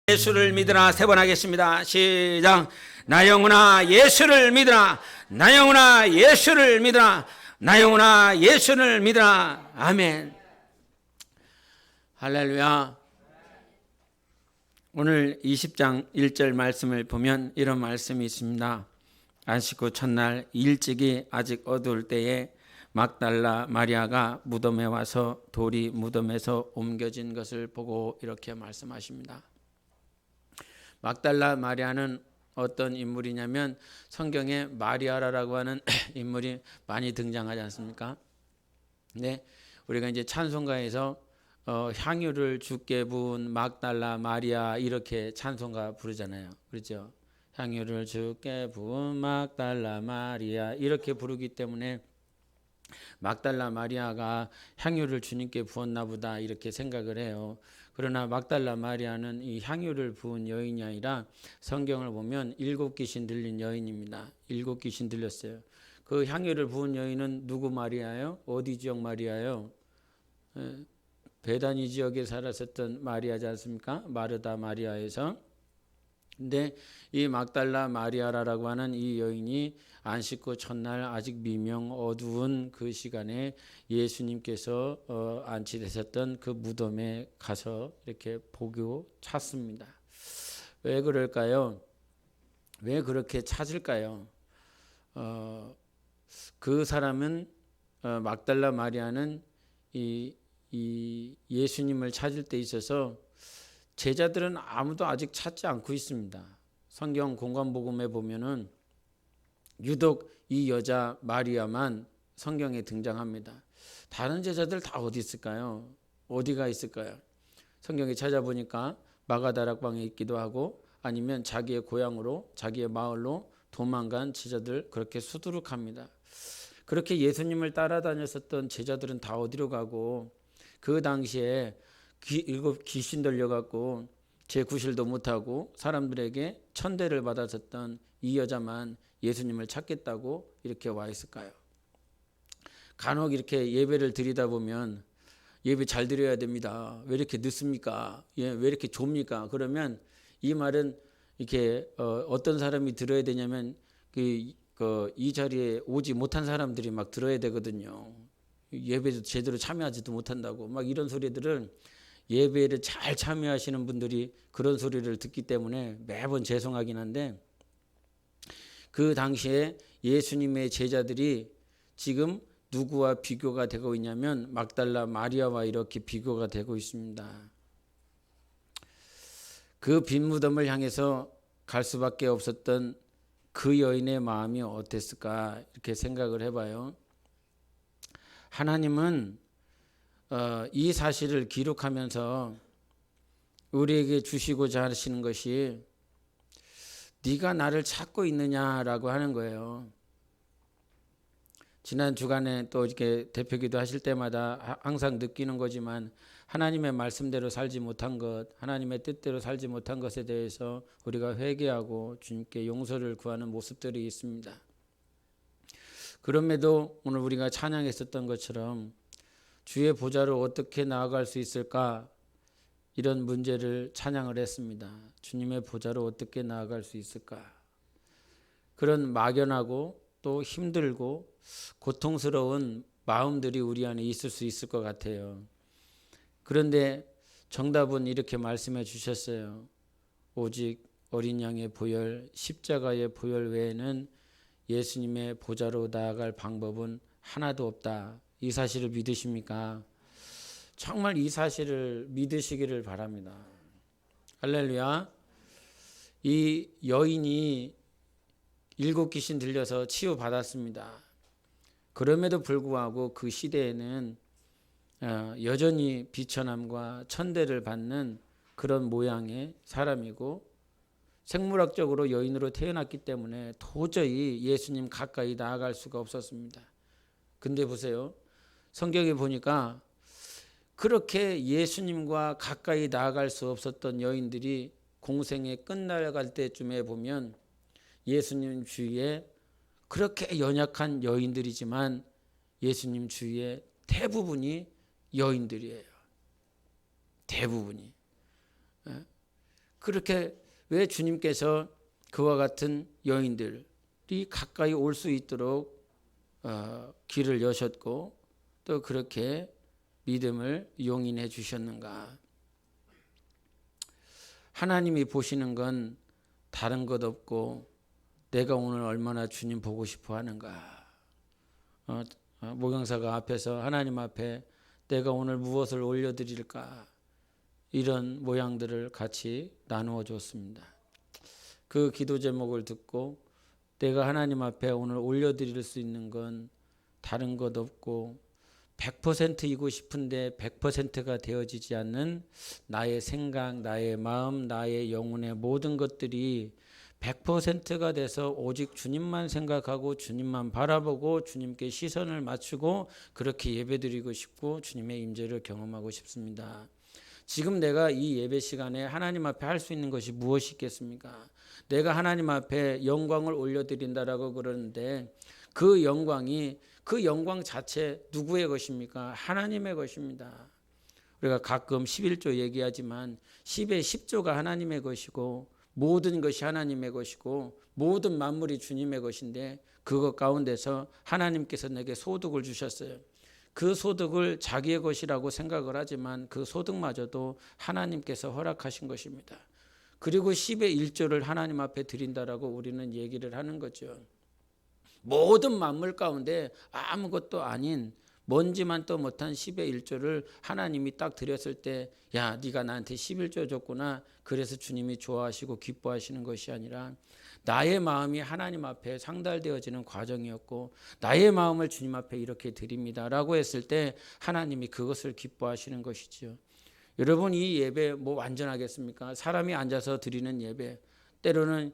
예수를 믿으라. 세 번 하겠습니다. 시작. 나 영혼아 예수를 믿으라. 나 영혼아 예수를 믿으라. 나 영혼아 예수를 믿으라. 아멘. 할렐루야. 오늘 20장 1절 말씀을 보면 이런 말씀이 있습니다. 안식 후 첫날 일찍이 아직 어두울 때에 막달라 마리아가 무덤에 와서 돌이 무덤에서 옮겨진 것을 보고 이렇게 말씀하십니다. 막달라 마리아는 어떤 인물이냐면 성경에 마리아라고 하는 인물이 많이 등장하지 않습니까? 네, 우리가 이제 찬송가에서 향유를 주께 부은 막달라 마리아 이렇게 찬송가 부르잖아요. 그렇죠? 향유를 주께 부은 막달라 마리아 이렇게 부르기 때문에 막달라 마리아가 향유를 주님께 부었나 보다 이렇게 생각을 해요. 그러나 막달라 마리아는 이 향유를 부은 여인이 아니라 성경을 보면 7 귀신 들린 여인입니다. 7 귀신 들렸어요. 그 향유를 부은 여인은 누구 마리아요? 어디 지역 마리아요? 베다니 지역에 살았었던 마리아지 않습니까? 마르다 마리아에서. 근데 이 막달라 마리아라고 하는 이 여인이 안식 후 첫날 아직 미명 어두운 그 시간에 예수님께서 안치되셨던 그 무덤에 가서 이렇게 보고 찾습니다. 왜 그럴까요? 왜 그렇게 찾을까요? 그 사람은 막달라 마리아는 이 예수님을 찾을 때 있어서 제자들은 아무도 아직 찾지 않고 있습니다. 성경 공관복음에 보면은 유독 이 여자 마리아만 성경에 등장합니다. 다른 제자들 다 어디 있을까요? 어디가 있을까요? 성경에 찾아보니까 마가다락방에 있기도 하고 아니면 자기의 고향으로 자기의 마을로 도망간 제자들 그렇게 수두룩합니다. 그렇게 예수님을 따라다녔었던 제자들은 다 어디로 가고 그 당시에 7 귀신 들려갖고 제구실도 못하고 사람들에게 천대를 받았었던 이 여자만 예수님을 찾겠다고 이렇게 와 있을까요? 간혹 이렇게 예배를 드리다 보면 예배 잘 드려야 됩니다. 왜 이렇게 늦습니까? 왜 이렇게 좁니까? 그러면 이 말은 이렇게 어떤 사람이 들어야 되냐면 이 자리에 오지 못한 사람들이 막 들어야 되거든요. 예배도 제대로 참여하지도 못한다고 막 이런 소리들을 예배를 잘 참여하시는 분들이 그런 소리를 듣기 때문에 매번 죄송하긴 한데 그 당시에 예수님의 제자들이 지금 누구와 비교가 되고 있냐면 막달라 마리아와 이렇게 비교가 되고 있습니다. 그 빈 무덤을 향해서 갈 수밖에 없었던 그 여인의 마음이 어땠을까 이렇게 생각을 해봐요. 하나님은 이 사실을 기록하면서 우리에게 주시고자 하시는 것이 네가 나를 찾고 있느냐라고 하는 거예요. 지난 주간에 또 이렇게 대표기도 하실 때마다 항상 느끼는 거지만 하나님의 말씀대로 살지 못한 것, 하나님의 뜻대로 살지 못한 것에 대해서 우리가 회개하고 주님께 용서를 구하는 모습들이 있습니다. 그럼에도 오늘 우리가 찬양했었던 것처럼 주의 보좌로 어떻게 나아갈 수 있을까? 이런 문제를 찬양을 했습니다. 주님의 보좌로 어떻게 나아갈 수 있을까? 그런 막연하고 또 힘들고 고통스러운 마음들이 우리 안에 있을 수 있을 것 같아요. 그런데 정답은 이렇게 말씀해 주셨어요. 오직 어린 양의 보혈, 십자가의 보혈 외에는 예수님의 보좌로 나아갈 방법은 하나도 없다. 이 사실을 믿으십니까? 정말 이 사실을 믿으시기를 바랍니다. 할렐루야. 이 여인이 7 귀신 들려서 치유받았습니다. 그럼에도 불구하고 그 시대에는 여전히 비천함과 천대를 받는 그런 모양의 사람이고 생물학적으로 여인으로 태어났기 때문에 도저히 예수님 가까이 나아갈 수가 없었습니다. 근데 보세요. 성경에 보니까 그렇게 예수님과 가까이 나아갈 수 없었던 여인들이 공생의 끝나갈 때쯤에 보면 예수님 주위에 그렇게 연약한 여인들이지만 예수님 주위에 대부분이 여인들이에요. 대부분이. 그렇게 왜 주님께서 그와 같은 여인들이 가까이 올 수 있도록 길을 여셨고 또 그렇게 믿음을 용인해 주셨는가? 하나님이 보시는 건 다른 것 없고 내가 오늘 얼마나 주님 보고 싶어 하는가. 목양사가 앞에서 하나님 앞에 내가 오늘 무엇을 올려드릴까, 이런 모양들을 같이 나누어 줬습니다. 그 기도 제목을 듣고 내가 하나님 앞에 오늘 올려드릴 수 있는 건 다른 것 없고 100%이고 싶은데 100%가 되어지지 않는 나의 생각, 나의 마음, 나의 영혼의 모든 것들이 100%가 돼서 오직 주님만 생각하고 주님만 바라보고 주님께 시선을 맞추고 그렇게 예배드리고 싶고 주님의 임재를 경험하고 싶습니다. 지금 내가 이 예배 시간에 하나님 앞에 할 수 있는 것이 무엇이 있겠습니까? 내가 하나님 앞에 영광을 올려드린다라고 그러는데 그 영광 자체 누구의 것입니까? 하나님의 것입니다. 우리가 가끔 11조 얘기하지만 10의 10조가 하나님의 것이고 모든 것이 하나님의 것이고 모든 만물이 주님의 것인데 그것 가운데서 하나님께서 내게 소득을 주셨어요. 그 소득을 자기의 것이라고 생각을 하지만 그 소득마저도 하나님께서 허락하신 것입니다. 그리고 10의 1조를 하나님 앞에 드린다라고 우리는 얘기를 하는 거죠. 모든 만물 가운데 아무것도 아닌 먼지만도 못한 10의 1조를 하나님이 딱 드렸을 때 야, 네가 나한테 11조 줬구나. 그래서 주님이 좋아하시고 기뻐하시는 것이 아니라 나의 마음이 하나님 앞에 상달되어지는 과정이었고 나의 마음을 주님 앞에 이렇게 드립니다라고 했을 때 하나님이 그것을 기뻐하시는 것이죠. 여러분, 이 예배 뭐 완전하겠습니까? 사람이 앉아서 드리는 예배, 때로는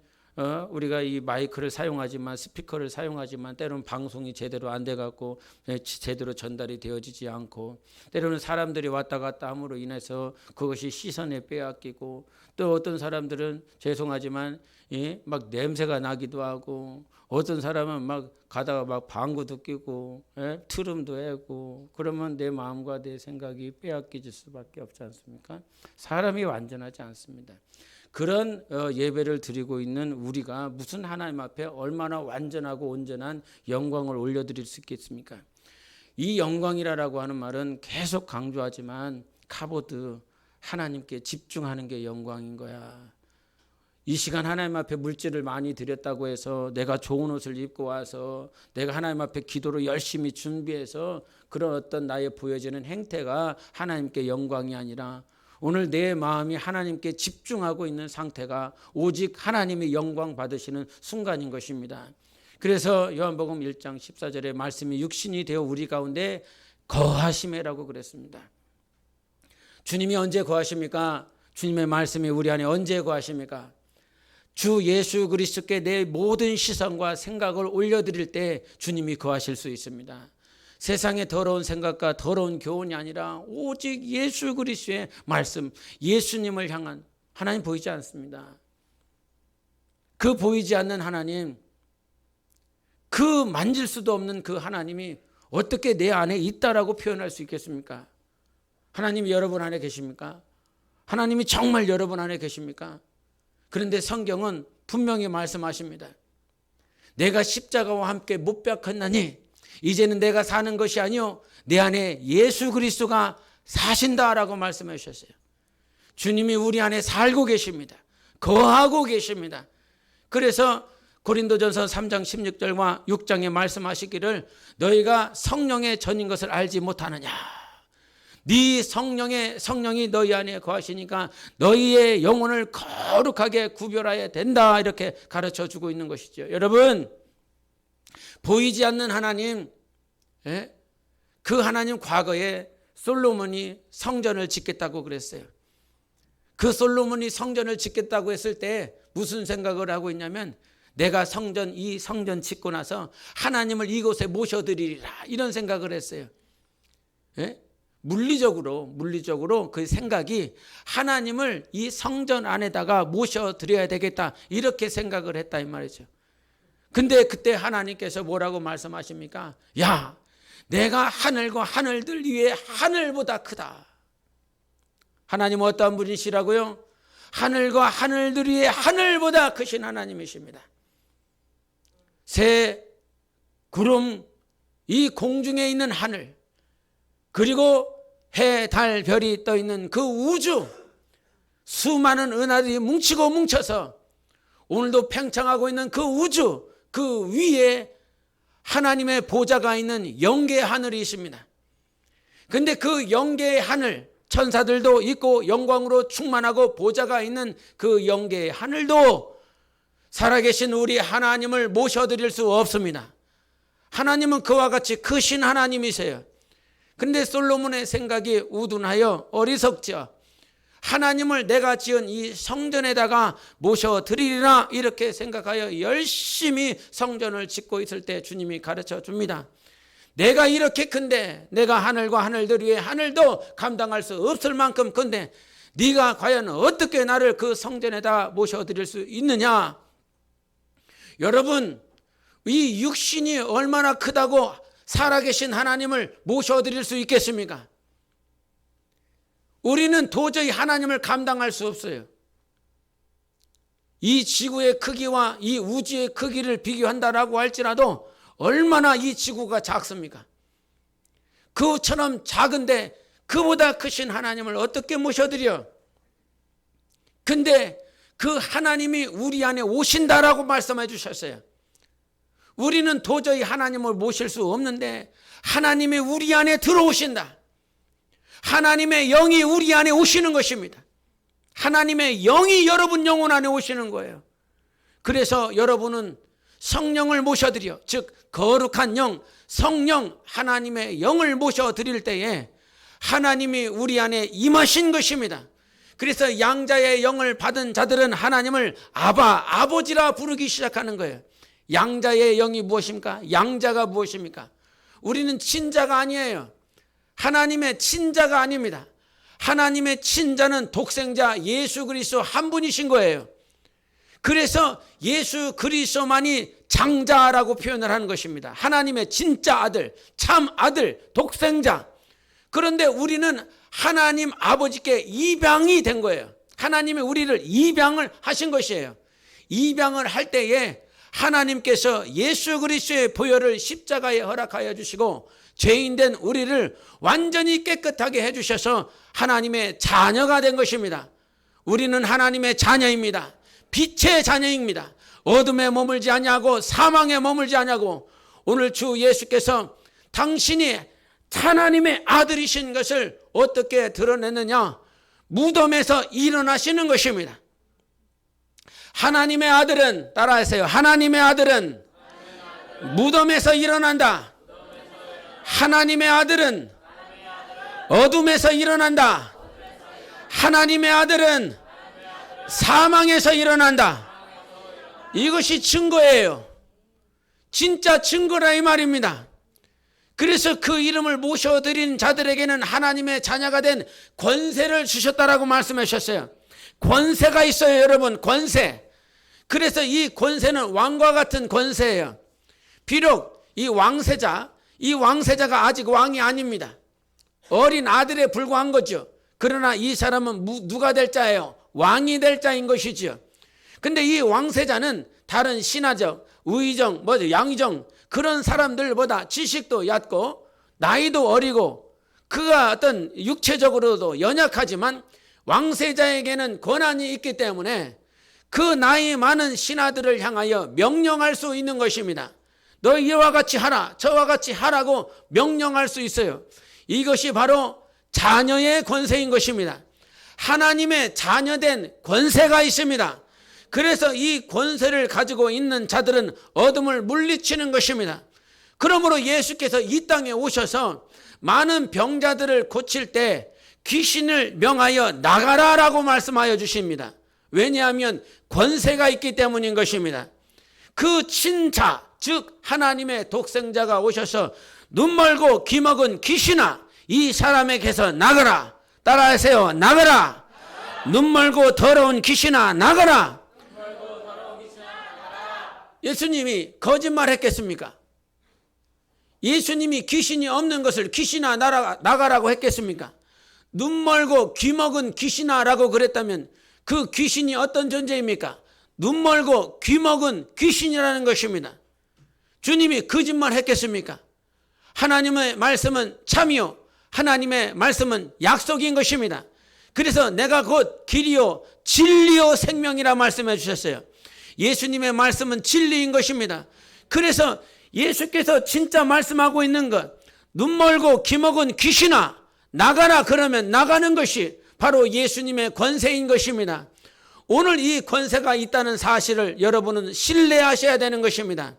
우리가 이 마이크를 사용하지만 스피커를 사용하지만 때로는 방송이 제대로 안 돼갖고 제대로 전달이 되어지지 않고 때로는 사람들이 왔다 갔다 함으로 인해서 그것이 시선에 빼앗기고 또 어떤 사람들은 죄송하지만 막 냄새가 나기도 하고 어떤 사람은 막 가다가 막 방구도 끼고 트름도 하고 그러면 내 마음과 내 생각이 빼앗겨질 수밖에 없지 않습니까? 사람이 완전하지 않습니다. 그런 예배를 드리고 있는 우리가 무슨 하나님 앞에 얼마나 완전하고 온전한 영광을 올려드릴 수 있겠습니까? 이 영광이라고 하는 말은 계속 강조하지만 카보드, 하나님께 집중하는 게 영광인 거야. 이 시간 하나님 앞에 물질을 많이 드렸다고 해서 내가 좋은 옷을 입고 와서 내가 하나님 앞에 기도로 열심히 준비해서 그런 어떤 나의 보여지는 행태가 하나님께 영광이 아니라 오늘 내 마음이 하나님께 집중하고 있는 상태가 오직 하나님의 영광 받으시는 순간인 것입니다. 그래서 요한복음 1장 14절에 말씀이 육신이 되어 우리 가운데 거하심이라고 그랬습니다. 주님이 언제 거하십니까? 주님의 말씀이 우리 안에 언제 거하십니까? 주 예수 그리스도께 내 모든 시선과 생각을 올려드릴 때 주님이 거하실 수 있습니다. 세상의 더러운 생각과 더러운 교훈이 아니라 오직 예수 그리스도의 말씀, 예수님을 향한 하나님 보이지 않습니다. 그 보이지 않는 하나님, 그 만질 수도 없는 그 하나님이 어떻게 내 안에 있다라고 표현할 수 있겠습니까? 하나님이 여러분 안에 계십니까? 하나님이 정말 여러분 안에 계십니까? 그런데 성경은 분명히 말씀하십니다. 내가 십자가와 함께 못 박혔나니 이제는 내가 사는 것이 아니요 내 안에 예수 그리스도가 사신다라고 말씀해 주셨어요. 주님이 우리 안에 살고 계십니다. 거하고 계십니다. 그래서 고린도전서 3장 16절과 6장에 말씀하시기를 너희가 성령의 전인 것을 알지 못하느냐. 네 성령이 너희 안에 거하시니까 너희의 영혼을 거룩하게 구별해야 된다. 이렇게 가르쳐주고 있는 것이죠. 여러분, 보이지 않는 하나님, 그 하나님 과거에 솔로몬이 성전을 짓겠다고 그랬어요. 그 솔로몬이 성전을 짓겠다고 했을 때 무슨 생각을 하고 있냐면 내가 이 성전 짓고 나서 하나님을 이곳에 모셔드리리라 이런 생각을 했어요. 물리적으로 그 생각이 하나님을 이 성전 안에다가 모셔드려야 되겠다 이렇게 생각을 했다 이 말이죠. 근데 그때 하나님께서 뭐라고 말씀하십니까? 야, 내가 하늘과 하늘들 위에 하늘보다 크다. 하나님은 어떠한 분이시라고요? 하늘과 하늘들 위에 하늘보다 크신 하나님이십니다. 새, 구름, 이 공중에 있는 하늘, 그리고 해, 달, 별이 떠 있는 그 우주, 수많은 은하들이 뭉치고 뭉쳐서 오늘도 팽창하고 있는 그 우주, 그 위에 하나님의 보좌가 있는 영계의 하늘이 있습니다. 근데 그 영계의 하늘, 천사들도 있고 영광으로 충만하고 보좌가 있는 그 영계의 하늘도 살아계신 우리 하나님을 모셔드릴 수 없습니다. 하나님은 그와 같이 크신 하나님이세요. 근데 솔로몬의 생각이 우둔하여 어리석죠. 하나님을 내가 지은 이 성전에다가 모셔드리리라 이렇게 생각하여 열심히 성전을 짓고 있을 때 주님이 가르쳐 줍니다. 내가 이렇게 큰데 내가 하늘과 하늘들 위에 하늘도 감당할 수 없을 만큼 큰데 네가 과연 어떻게 나를 그 성전에다 모셔드릴 수 있느냐. 여러분, 이 육신이 얼마나 크다고 살아계신 하나님을 모셔드릴 수 있겠습니까? 우리는 도저히 하나님을 감당할 수 없어요. 이 지구의 크기와 이 우주의 크기를 비교한다라고 할지라도 얼마나 이 지구가 작습니까? 그처럼 작은데 그보다 크신 하나님을 어떻게 모셔드려? 근데 그 하나님이 우리 안에 오신다라고 말씀해 주셨어요. 우리는 도저히 하나님을 모실 수 없는데 하나님이 우리 안에 들어오신다. 하나님의 영이 우리 안에 오시는 것입니다. 하나님의 영이 여러분 영혼 안에 오시는 거예요. 그래서 여러분은 성령을 모셔드려, 즉 거룩한 영, 성령, 하나님의 영을 모셔드릴 때에 하나님이 우리 안에 임하신 것입니다. 그래서 양자의 영을 받은 자들은 하나님을 아바, 아버지라 부르기 시작하는 거예요. 양자의 영이 무엇입니까? 양자가 무엇입니까? 우리는 친자가 아니에요. 하나님의 친자가 아닙니다. 하나님의 친자는 독생자 예수 그리스도 한 분이신 거예요. 그래서 예수 그리스도만이 장자라고 표현을 하는 것입니다. 하나님의 진짜 아들, 참 아들, 독생자. 그런데 우리는 하나님 아버지께 입양이 된 거예요. 하나님이 우리를 입양을 하신 것이에요. 입양을 할 때에 하나님께서 예수 그리스도의 보혈을 십자가에 허락하여 주시고 죄인된 우리를 완전히 깨끗하게 해주셔서 하나님의 자녀가 된 것입니다. 우리는 하나님의 자녀입니다. 빛의 자녀입니다. 어둠에 머물지 아니하고 사망에 머물지 아니하고 오늘 주 예수께서 당신이 하나님의 아들이신 것을 어떻게 드러냈느냐? 무덤에서 일어나시는 것입니다. 하나님의 아들은, 따라하세요. 하나님의 아들은 무덤에서 일어난다. 하나님의 아들은 어둠에서 일어난다. 하나님의 아들은 사망에서 일어난다. 이것이 증거예요. 진짜 증거라 이 말입니다. 그래서 그 이름을 모셔드린 자들에게는 하나님의 자녀가 된 권세를 주셨다라고 말씀해 주셨어요. 권세가 있어요, 여러분. 권세. 그래서 이 권세는 왕과 같은 권세예요. 비록 이 왕세자가 아직 왕이 아닙니다. 어린 아들에 불과한 거죠. 그러나 이 사람은 누가 될 자예요? 왕이 될 자인 것이지요. 근데 이 왕세자는 다른 신하적, 우의정, 양의정 그런 사람들보다 지식도 얕고 나이도 어리고 그가 어떤 육체적으로도 연약하지만 왕세자에게는 권한이 있기 때문에 그 나이 많은 신하들을 향하여 명령할 수 있는 것입니다. 너 이와 같이 하라, 저와 같이 하라고 명령할 수 있어요. 이것이 바로 자녀의 권세인 것입니다. 하나님의 자녀된 권세가 있습니다. 그래서 이 권세를 가지고 있는 자들은 어둠을 물리치는 것입니다. 그러므로 예수께서 이 땅에 오셔서 많은 병자들을 고칠 때 귀신을 명하여 나가라라고 말씀하여 주십니다. 왜냐하면 권세가 있기 때문인 것입니다. 그 친자, 즉 하나님의 독생자가 오셔서 눈 멀고 귀 먹은 귀신아, 이 사람에게서 나가라. 따라하세요. 나가라. 눈 멀고 더러운 귀신아, 나가라. 예수님이 거짓말했겠습니까? 예수님이 귀신이 없는 것을 귀신아 나가라고 했겠습니까? 눈 멀고 귀 먹은 귀신아라고 그랬다면 그 귀신이 어떤 존재입니까? 눈 멀고 귀 먹은 귀신이라는 것입니다. 주님이 거짓말 했겠습니까? 하나님의 말씀은 참이요 하나님의 말씀은 약속인 것입니다. 그래서 내가 곧 길이요 진리요 생명이라 말씀해 주셨어요. 예수님의 말씀은 진리인 것입니다. 그래서 예수께서 진짜 말씀하고 있는 것, 눈 멀고 귀 먹은 귀신아 나가라 그러면 나가는 것이 바로 예수님의 권세인 것입니다. 오늘 이 권세가 있다는 사실을 여러분은 신뢰하셔야 되는 것입니다.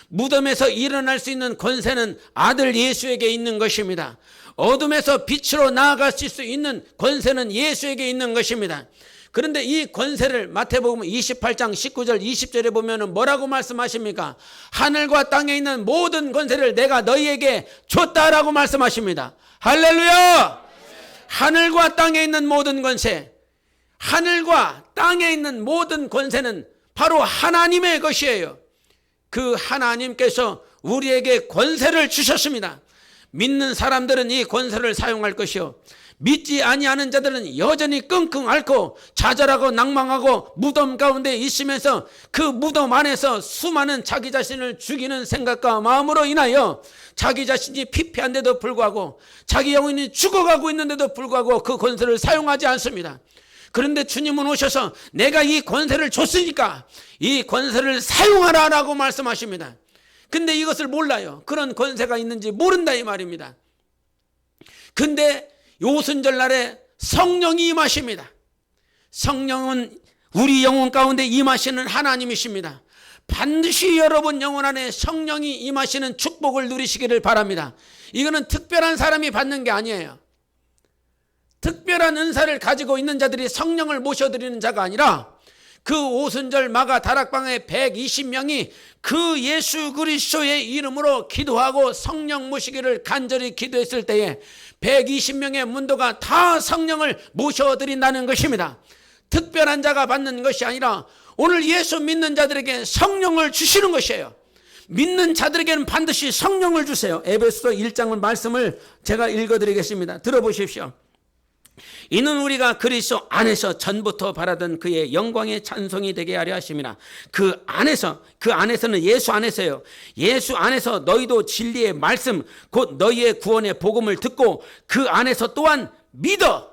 무덤에서 일어날 수 있는 권세는 아들 예수에게 있는 것입니다. 어둠에서 빛으로 나아가실 수 있는 권세는 예수에게 있는 것입니다. 그런데 이 권세를 마태복음 28장 19절 20절에 보면 뭐라고 말씀하십니까? 하늘과 땅에 있는 모든 권세를 내가 너희에게 줬다라고 말씀하십니다. 할렐루야! 하늘과 땅에 있는 모든 권세, 하늘과 땅에 있는 모든 권세는 바로 하나님의 것이에요. 그 하나님께서 우리에게 권세를 주셨습니다. 믿는 사람들은 이 권세를 사용할 것이요 믿지 아니하는 자들은 여전히 끙끙 앓고 좌절하고 낭망하고 무덤 가운데 있으면서 그 무덤 안에서 수많은 자기 자신을 죽이는 생각과 마음으로 인하여 자기 자신이 피폐한데도 불구하고 자기 영혼이 죽어가고 있는데도 불구하고 그 권세를 사용하지 않습니다. 그런데 주님은 오셔서 내가 이 권세를 줬으니까 이 권세를 사용하라라고 말씀하십니다. 근데 이것을 몰라요. 그런 권세가 있는지 모른다 이 말입니다. 근데 오순절 날에 성령이 임하십니다. 성령은 우리 영혼 가운데 임하시는 하나님이십니다. 반드시 여러분 영혼 안에 성령이 임하시는 축복을 누리시기를 바랍니다. 이거는 특별한 사람이 받는 게 아니에요. 특별한 은사를 가지고 있는 자들이 성령을 모셔드리는 자가 아니라 그 오순절 마가 다락방에 120명이 그 예수 그리스도의 이름으로 기도하고 성령 모시기를 간절히 기도했을 때에 120명의 문도가 다 성령을 모셔드린다는 것입니다. 특별한 자가 받는 것이 아니라 오늘 예수 믿는 자들에게 성령을 주시는 것이에요. 믿는 자들에게는 반드시 성령을 주세요. 에베소서 1장 말씀을 제가 읽어드리겠습니다. 들어보십시오. 이는 우리가 그리스도 안에서 전부터 바라던 그의 영광의 찬송이 되게 하려 하심이라. 그 안에서는 예수 안에서요. 예수 안에서 너희도 진리의 말씀 곧 너희의 구원의 복음을 듣고 그 안에서 또한 믿어.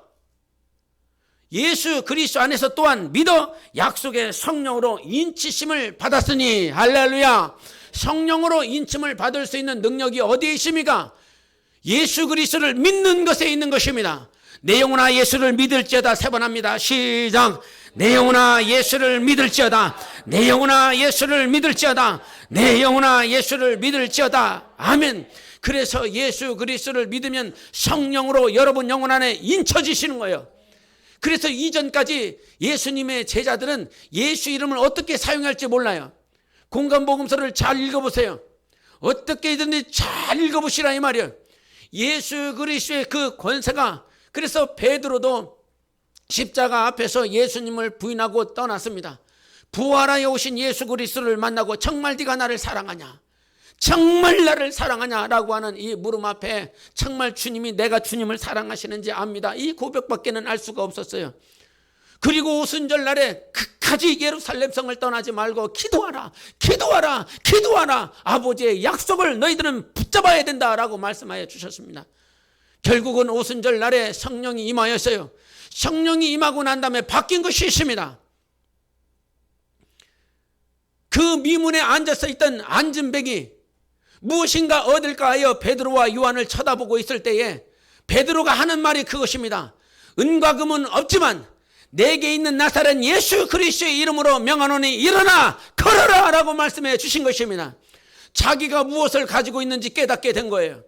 예수 그리스도 안에서 또한 믿어 약속의 성령으로 인치심을 받았으니. 할렐루야. 성령으로 인침을 받을 수 있는 능력이 어디에 있습니까? 예수 그리스도를 믿는 것에 있는 것입니다. 내 영혼아 예수를 믿을지어다. 세 번 합니다. 시작. 내 영혼아 예수를 믿을지어다. 내 영혼아 예수를 믿을지어다. 내 영혼아 예수를 믿을지어다. 아멘. 그래서 예수 그리스도를 믿으면 성령으로 여러분 영혼 안에 인쳐지시는 거예요. 그래서 이전까지 예수님의 제자들은 예수 이름을 어떻게 사용할지 몰라요. 공간복음서를 잘 읽어보세요. 어떻게든지 잘 읽어보시라 이 말이에요. 예수 그리스도의 그 권세가, 그래서 베드로도 십자가 앞에서 예수님을 부인하고 떠났습니다. 부활하여 오신 예수 그리스도를 만나고 정말 네가 나를 사랑하냐? 정말 나를 사랑하냐라고 하는 이 물음 앞에 정말 주님이 내가 주님을 사랑하시는지 압니다. 이 고백밖에는 알 수가 없었어요. 그리고 오순절 날에 끝까지 예루살렘 성을 떠나지 말고 기도하라, 기도하라, 기도하라. 아버지의 약속을 너희들은 붙잡아야 된다라고 말씀하여 주셨습니다. 결국은 오순절 날에 성령이 임하였어요. 성령이 임하고 난 다음에 바뀐 것이 있습니다. 그 미문에 앉아서 있던 안진뱅이 무엇인가 얻을까 하여 베드로와 요한을 쳐다보고 있을 때에 베드로가 하는 말이 그것입니다. 은과 금은 없지만 내게 있는 나사렛 예수 그리스도의 이름으로 명하노니 일어나 걸어라 라고 말씀해 주신 것입니다. 자기가 무엇을 가지고 있는지 깨닫게 된 거예요.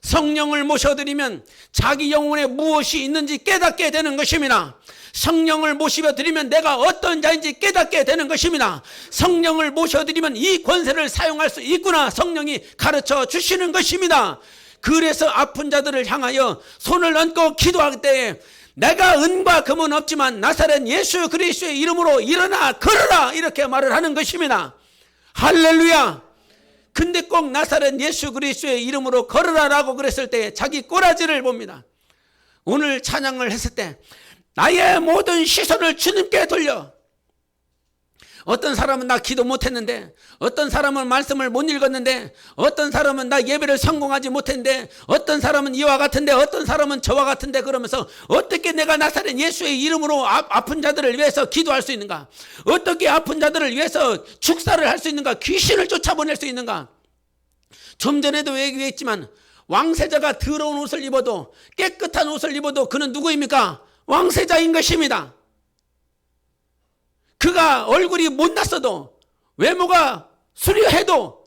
성령을 모셔드리면 자기 영혼에 무엇이 있는지 깨닫게 되는 것입니다. 성령을 모셔드리면 내가 어떤 자인지 깨닫게 되는 것입니다. 성령을 모셔드리면 이 권세를 사용할 수 있구나 성령이 가르쳐 주시는 것입니다. 그래서 아픈 자들을 향하여 손을 얹고 기도할 때에 내가 은과 금은 없지만 나사렛 예수 그리스도의 이름으로 일어나 걸어라 이렇게 말을 하는 것입니다. 할렐루야. 근데 꼭 나사렛 예수 그리스도의 이름으로 걸으라라고 그랬을 때 자기 꼬라지를 봅니다. 오늘 찬양을 했을 때 나의 모든 시선을 주님께 돌려. 어떤 사람은 나 기도 못했는데, 어떤 사람은 말씀을 못 읽었는데, 어떤 사람은 나 예배를 성공하지 못했는데, 어떤 사람은 이와 같은데, 어떤 사람은 저와 같은데, 그러면서 어떻게 내가 나사렛 예수의 이름으로 아픈 자들을 위해서 기도할 수 있는가? 어떻게 아픈 자들을 위해서 축사를 할 수 있는가? 귀신을 쫓아보낼 수 있는가? 좀 전에도 얘기했지만 왕세자가 더러운 옷을 입어도, 깨끗한 옷을 입어도 그는 누구입니까? 왕세자인 것입니다. 그가 얼굴이 못났어도, 외모가 수려해도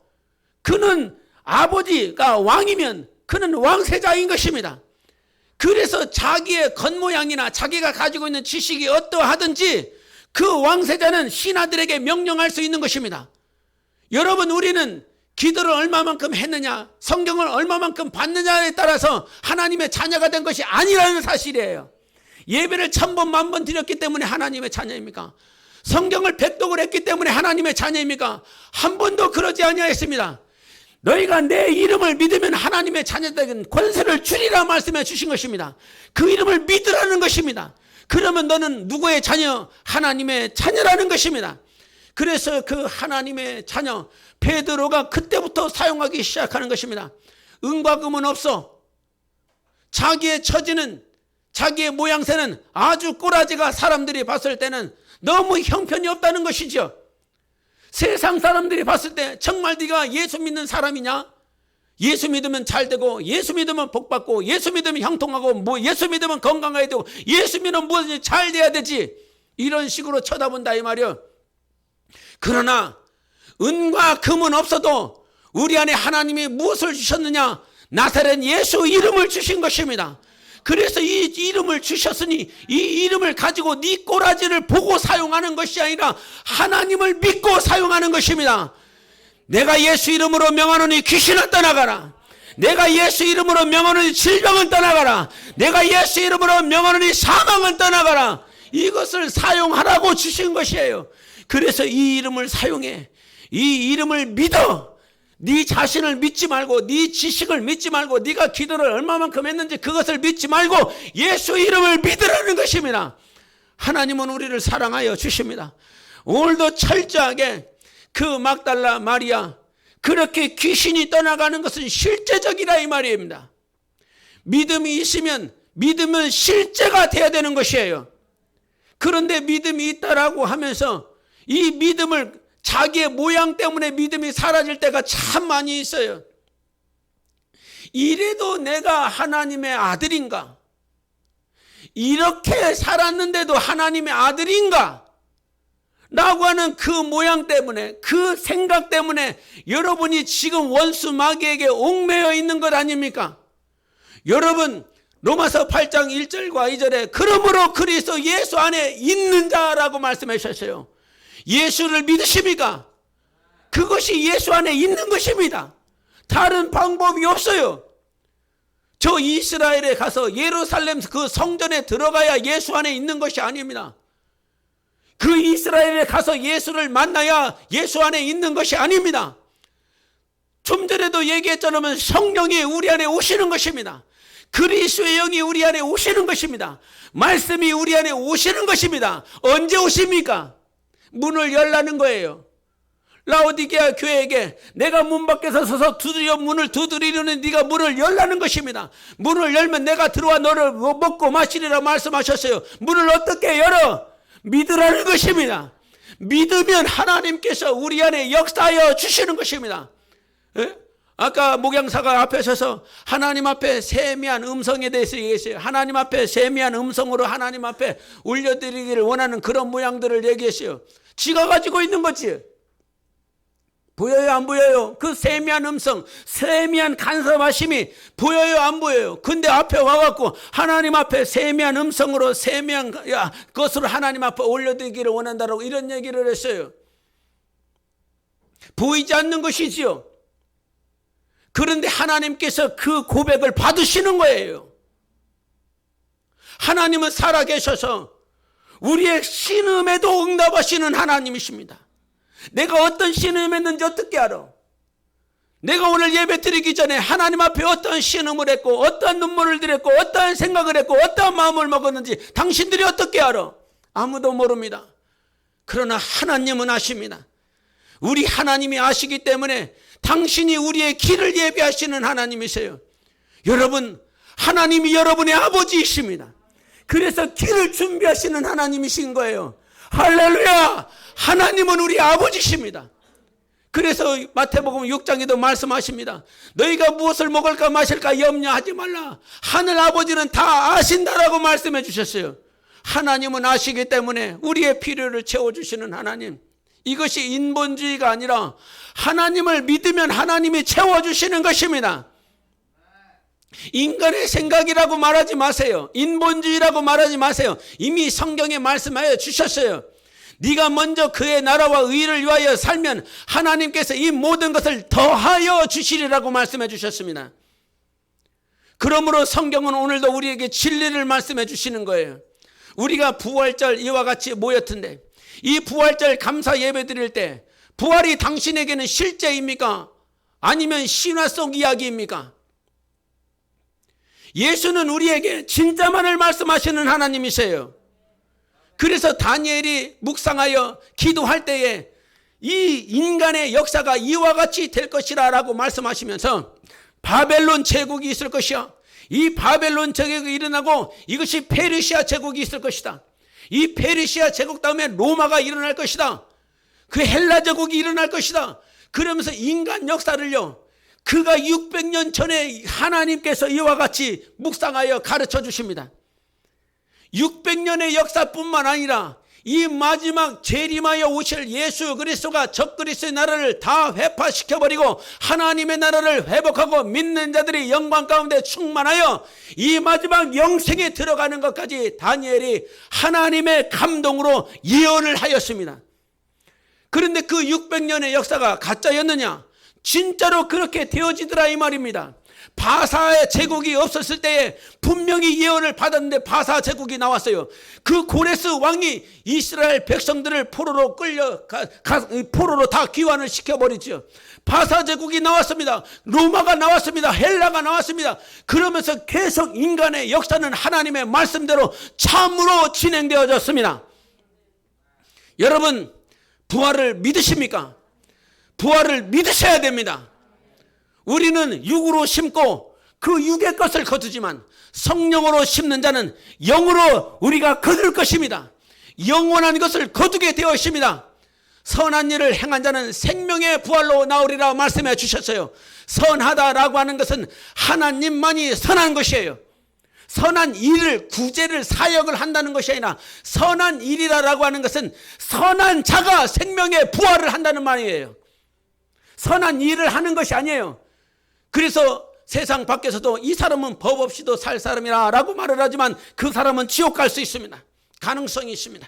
그는 아버지가 왕이면 그는 왕세자인 것입니다. 그래서 자기의 겉모양이나 자기가 가지고 있는 지식이 어떠하든지 그 왕세자는 신하들에게 명령할 수 있는 것입니다. 여러분, 우리는 기도를 얼마만큼 했느냐, 성경을 얼마만큼 받느냐에 따라서 하나님의 자녀가 된 것이 아니라는 사실이에요. 예배를 1000번, 10,000번 드렸기 때문에 하나님의 자녀입니까? 성경을 백독을 했기 때문에 하나님의 자녀입니까? 한 번도 그러지 아니하였습니다. 너희가 내 이름을 믿으면 하나님의 자녀들에게 권세를 주리라 말씀해 주신 것입니다. 그 이름을 믿으라는 것입니다. 그러면 너는 누구의 자녀? 하나님의 자녀라는 것입니다. 그래서 그 하나님의 자녀 베드로가 그때부터 사용하기 시작하는 것입니다. 은과 금은 없어. 자기의 처지는, 자기의 모양새는 아주 꼬라지가 사람들이 봤을 때는 너무 형편이 없다는 것이죠. 세상 사람들이 봤을 때 정말 네가 예수 믿는 사람이냐? 예수 믿으면 잘 되고, 예수 믿으면 복 받고, 예수 믿으면 형통하고, 뭐 예수 믿으면 건강해야 되고, 예수 믿으면 무엇이 잘 돼야 되지, 이런 식으로 쳐다본다 이 말이요. 그러나 은과 금은 없어도 우리 안에 하나님이 무엇을 주셨느냐? 나사렛 예수 이름을 주신 것입니다. 그래서 이 이름을 주셨으니 이 이름을 가지고 네 꼬라지를 보고 사용하는 것이 아니라 하나님을 믿고 사용하는 것입니다. 내가 예수 이름으로 명하노니 귀신을 떠나가라. 내가 예수 이름으로 명하노니 질병은 떠나가라. 내가 예수 이름으로 명하노니 사망은 떠나가라. 이것을 사용하라고 주신 것이에요. 그래서 이 이름을 사용해. 이 이름을 믿어. 네 자신을 믿지 말고, 네 지식을 믿지 말고, 네가 기도를 얼마만큼 했는지 그것을 믿지 말고 예수 이름을 믿으라는 것입니다. 하나님은 우리를 사랑하여 주십니다. 오늘도 철저하게 그 막달라 마리아, 그렇게 귀신이 떠나가는 것은 실제적이라 이 말입니다. 믿음이 있으면 믿음은 실제가 돼야 되는 것이에요. 그런데 믿음이 있다라고 하면서 이 믿음을, 자기의 모양 때문에 믿음이 사라질 때가 참 많이 있어요. 이래도 내가 하나님의 아들인가? 이렇게 살았는데도 하나님의 아들인가? 라고 하는 그 모양 때문에, 그 생각 때문에 여러분이 지금 원수 마귀에게 옥매여 있는 것 아닙니까? 여러분, 로마서 8장 1절과 2절에 그러므로 그리스도 예수 안에 있는 자라고 말씀하셨어요. 예수를 믿으십니까? 그것이 예수 안에 있는 것입니다. 다른 방법이 없어요. 저 이스라엘에 가서 예루살렘 그 성전에 들어가야 예수 안에 있는 것이 아닙니다. 그 이스라엘에 가서 예수를 만나야 예수 안에 있는 것이 아닙니다. 좀 전에도 얘기했잖아요. 성령이 우리 안에 오시는 것입니다. 그리스도의 영이 우리 안에 오시는 것입니다. 말씀이 우리 안에 오시는 것입니다. 언제 오십니까? 문을 열라는 거예요. 라오디게아 교회에게 내가 문 밖에서 서서 두드려 문을 두드리려는 네가 문을 열라는 것입니다. 문을 열면 내가 들어와 너를 먹고 마시리라 말씀하셨어요. 문을 어떻게 열어? 믿으라는 것입니다. 믿으면 하나님께서 우리 안에 역사하여 주시는 것입니다. 에? 아까 목양사가 앞에 서서 하나님 앞에 세미한 음성에 대해서 얘기했어요. 하나님 앞에 세미한 음성으로 하나님 앞에 올려드리기를 원하는 그런 모양들을 얘기했어요. 지가 가지고 있는 거지. 보여요, 안 보여요? 그 세미한 음성, 세미한 간섭하심이 보여요, 안 보여요? 근데 앞에 와갖고 하나님 앞에 세미한 음성으로 세미한 것으로 하나님 앞에 올려드리기를 원한다라고 이런 얘기를 했어요. 보이지 않는 것이지요. 그런데 하나님께서 그 고백을 받으시는 거예요. 하나님은 살아계셔서 우리의 신음에도 응답하시는 하나님이십니다. 내가 어떤 신음했는지 어떻게 알아? 내가 오늘 예배 드리기 전에 하나님 앞에 어떠한 신음을 했고 어떠한 눈물을 드렸고 어떠한 생각을 했고 어떠한 마음을 먹었는지 당신들이 어떻게 알아? 아무도 모릅니다. 그러나 하나님은 아십니다. 우리 하나님이 아시기 때문에 당신이 우리의 길을 예비하시는 하나님이세요. 여러분, 하나님이 여러분의 아버지이십니다. 그래서 길을 준비하시는 하나님이신 거예요. 할렐루야! 하나님은 우리 아버지십니다. 그래서 마태복음 6장에도 말씀하십니다. 너희가 무엇을 먹을까 마실까 염려하지 말라. 하늘 아버지는 다 아신다라고 말씀해 주셨어요. 하나님은 아시기 때문에 우리의 필요를 채워주시는 하나님. 이것이 인본주의가 아니라 하나님을 믿으면 하나님이 채워주시는 것입니다. 인간의 생각이라고 말하지 마세요. 인본주의라고 말하지 마세요. 이미 성경에 말씀하여 주셨어요. 네가 먼저 그의 나라와 의를 위하여 살면 하나님께서 이 모든 것을 더하여 주시리라고 말씀해 주셨습니다. 그러므로 성경은 오늘도 우리에게 진리를 말씀해 주시는 거예요. 우리가 부활절 이와 같이 모였던데 이 부활절 감사 예배 드릴 때 부활이 당신에게는 실제입니까? 아니면 신화 속 이야기입니까? 예수는 우리에게 진짜만을 말씀하시는 하나님이세요. 그래서 다니엘이 묵상하여 기도할 때에 이 인간의 역사가 이와 같이 될 것이라 라고 말씀하시면서 바벨론 제국이 있을 것이야. 이 바벨론 제국이 일어나고 이것이 페르시아 제국이 있을 것이다. 이 페르시아 제국 다음에 로마가 일어날 것이다. 그 헬라 제국이 일어날 것이다. 그러면서 인간 역사를요, 그가 600년 전에 하나님께서 이와 같이 묵상하여 가르쳐 주십니다. 600년의 역사뿐만 아니라 이 마지막 재림하여 오실 예수 그리스도가 적그리스도의 나라를 다 회파시켜버리고 하나님의 나라를 회복하고 믿는 자들이 영광 가운데 충만하여 이 마지막 영생에 들어가는 것까지 다니엘이 하나님의 감동으로 예언을 하였습니다. 그런데 그 600년의 역사가 가짜였느냐? 진짜로 그렇게 되어지더라 이 말입니다. 바사의 제국이 없었을 때에 분명히 예언을 받았는데 바사 제국이 나왔어요. 그 고레스 왕이 이스라엘 백성들을 포로로 포로로 다 귀환을 시켜버리죠. 바사 제국이 나왔습니다. 로마가 나왔습니다. 헬라가 나왔습니다. 그러면서 계속 인간의 역사는 하나님의 말씀대로 참으로 진행되어졌습니다. 여러분, 부활을 믿으십니까? 부활을 믿으셔야 됩니다. 우리는 육으로 심고 그 육의 것을 거두지만 성령으로 심는 자는 영으로 우리가 거둘 것입니다. 영원한 것을 거두게 되어 있습니다. 선한 일을 행한 자는 생명의 부활로 나오리라 말씀해 주셨어요. 선하다라고 하는 것은 하나님만이 선한 것이에요. 선한 일을, 구제를, 사역을 한다는 것이 아니라 선한 일이라고 하는 것은 선한 자가 생명의 부활을 한다는 말이에요. 선한 일을 하는 것이 아니에요. 그래서 세상 밖에서도 이 사람은 법 없이도 살 사람이라 라고 말을 하지만 그 사람은 지옥 갈 수 있습니다. 가능성이 있습니다.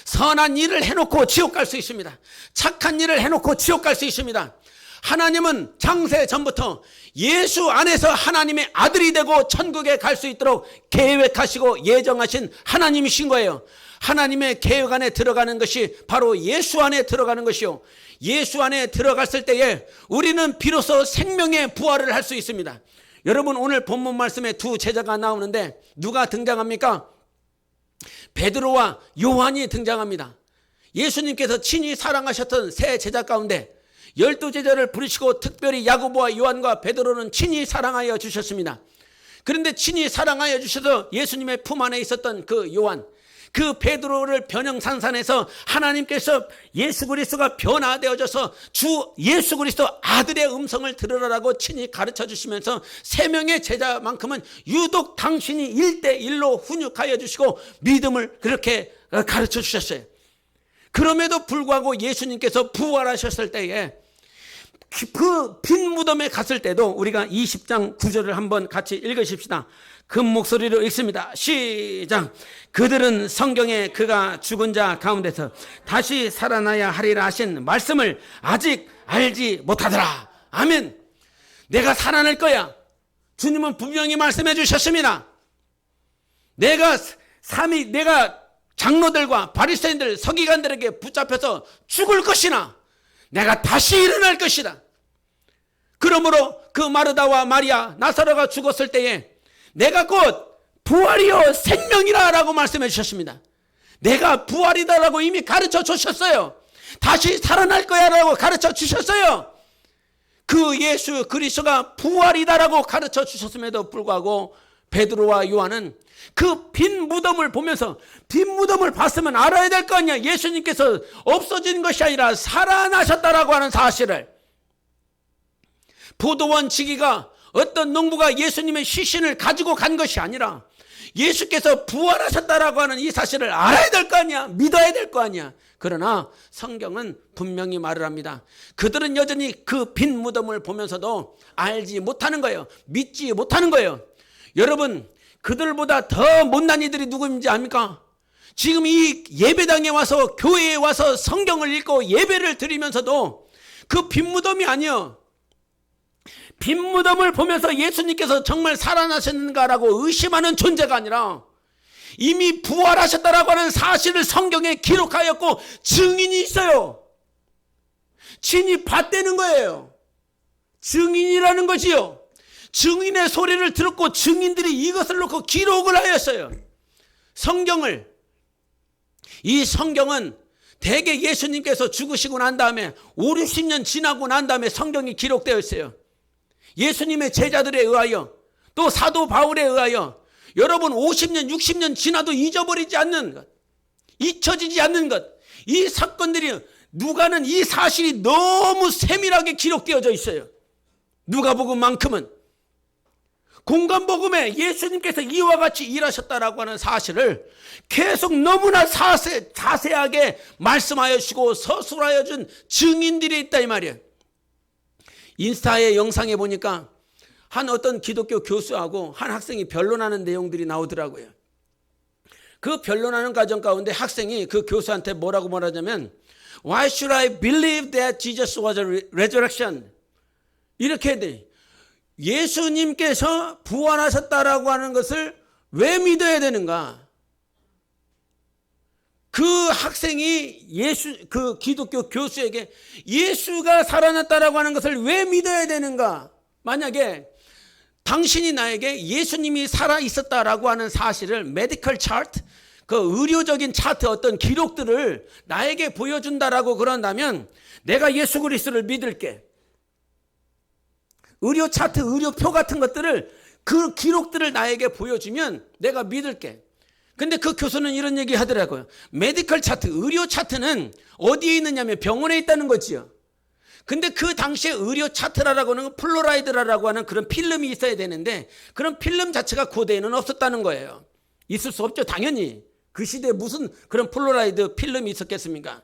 선한 일을 해놓고 지옥 갈 수 있습니다. 착한 일을 해놓고 지옥 갈 수 있습니다. 하나님은 창세 전부터 예수 안에서 하나님의 아들이 되고 천국에 갈 수 있도록 계획하시고 예정하신 하나님이신 거예요. 하나님의 계획 안에 들어가는 것이 바로 예수 안에 들어가는 것이요, 예수 안에 들어갔을 때에 우리는 비로소 생명의 부활을 할 수 있습니다. 여러분, 오늘 본문 말씀에 두 제자가 나오는데 누가 등장합니까? 베드로와 요한이 등장합니다. 예수님께서 친히 사랑하셨던 세 제자 가운데 12제자를 부르시고 특별히 야고보와 요한과 베드로는 친히 사랑하여 주셨습니다. 그런데 친히 사랑하여 주셔서 예수님의 품 안에 있었던 그 요한, 그 베드로를 변형산산해서 하나님께서 예수 그리스도가 변화되어져서 주 예수 그리스도 아들의 음성을 들으라고 친히 가르쳐 주시면서 세 명의 제자만큼은 유독 당신이 1대1로 훈육하여 주시고 믿음을 그렇게 가르쳐 주셨어요. 그럼에도 불구하고 예수님께서 부활하셨을 때에 그 빈 무덤에 갔을 때도 우리가 20장 9절을 한번 같이 읽으십시다. 큰 목소리로 읽습니다. 시작. 그들은 성경에 그가 죽은 자 가운데서 다시 살아나야 하리라 하신 말씀을 아직 알지 못하더라. 아멘. 내가 살아날 거야. 주님은 분명히 말씀해 주셨습니다. 내가 장로들과 바리새인들 서기관들에게 붙잡혀서 죽을 것이나 내가 다시 일어날 것이다. 그러므로 그 마르다와 마리아, 나사로가 죽었을 때에 내가 곧 부활이요 생명이라 라고 말씀해 주셨습니다. 내가 부활이다라고 이미 가르쳐 주셨어요. 다시 살아날 거야 라고 가르쳐 주셨어요. 그 예수 그리스도가 부활이다라고 가르쳐 주셨음에도 불구하고 베드로와 요한은 그 빈 무덤을 보면서 빈 무덤을 봤으면 알아야 될 거 아니야. 예수님께서 없어진 것이 아니라 살아나셨다라고 하는 사실을. 포도원 지기가 어떤 농부가 예수님의 시신을 가지고 간 것이 아니라 예수께서 부활하셨다라고 하는 이 사실을 알아야 될 거 아니야. 믿어야 될 거 아니야. 그러나 성경은 분명히 말을 합니다. 그들은 여전히 그 빈 무덤을 보면서도 알지 못하는 거예요. 믿지 못하는 거예요. 여러분, 그들보다 더 못난 이들이 누구인지 압니까? 지금 이 예배당에 와서 교회에 와서 성경을 읽고 예배를 드리면서도 그 빈 무덤이 아니요, 빈 무덤을 보면서 예수님께서 정말 살아나셨는가라고 의심하는 존재가 아니라 이미 부활하셨다라고 하는 사실을 성경에 기록하였고 증인이 있어요. 친히 봤다는 거예요. 증인이라는 것이요. 증인의 소리를 들었고 증인들이 이것을 놓고 기록을 하였어요. 성경을. 이 성경은 대개 예수님께서 죽으시고 난 다음에 5, 60년 지나고 난 다음에 성경이 기록되어 있어요. 예수님의 제자들에 의하여, 또 사도 바울에 의하여 여러분 50년 60년 지나도 잊어버리지 않는 것, 잊혀지지 않는 것, 이 사건들이, 누가는 이 사실이 너무 세밀하게 기록되어져 있어요. 누가복음만큼은 공간복음에 예수님께서 이와 같이 일하셨다라고 하는 사실을 계속 너무나 자세하게 말씀하여 주시고 서술하여 준 증인들이 있다 이 말이에요. 인스타의 영상에 보니까 한 어떤 기독교 교수하고 한 학생이 변론하는 내용들이 나오더라고요. 그 변론하는 과정 가운데 학생이 그 교수한테 뭐라고 말하냐면 Why should I believe that Jesus was a resurrection? 이렇게 해야 돼. 예수님께서 부활하셨다라고 하는 것을 왜 믿어야 되는가? 그 학생이 그 기독교 교수에게 예수가 살아났다라고 하는 것을 왜 믿어야 되는가? 만약에 당신이 나에게 예수님이 살아 있었다라고 하는 사실을 메디컬 차트, 그 의료적인 차트 어떤 기록들을 나에게 보여준다라고 그런다면 내가 예수 그리스도를 믿을게. 의료 차트, 의료표 같은 것들을, 그 기록들을 나에게 보여주면 내가 믿을게. 근데 그 교수는 이런 얘기 하더라고요. 메디컬 차트, 의료 차트는 어디에 있느냐면 병원에 있다는 거지요. 근데 그 당시에 의료 차트라고 하는 플로라이드라고 하는 그런 필름이 있어야 되는데 그런 필름 자체가 고대에는 없었다는 거예요. 있을 수 없죠, 당연히. 그 시대에 무슨 그런 플로라이드 필름이 있었겠습니까?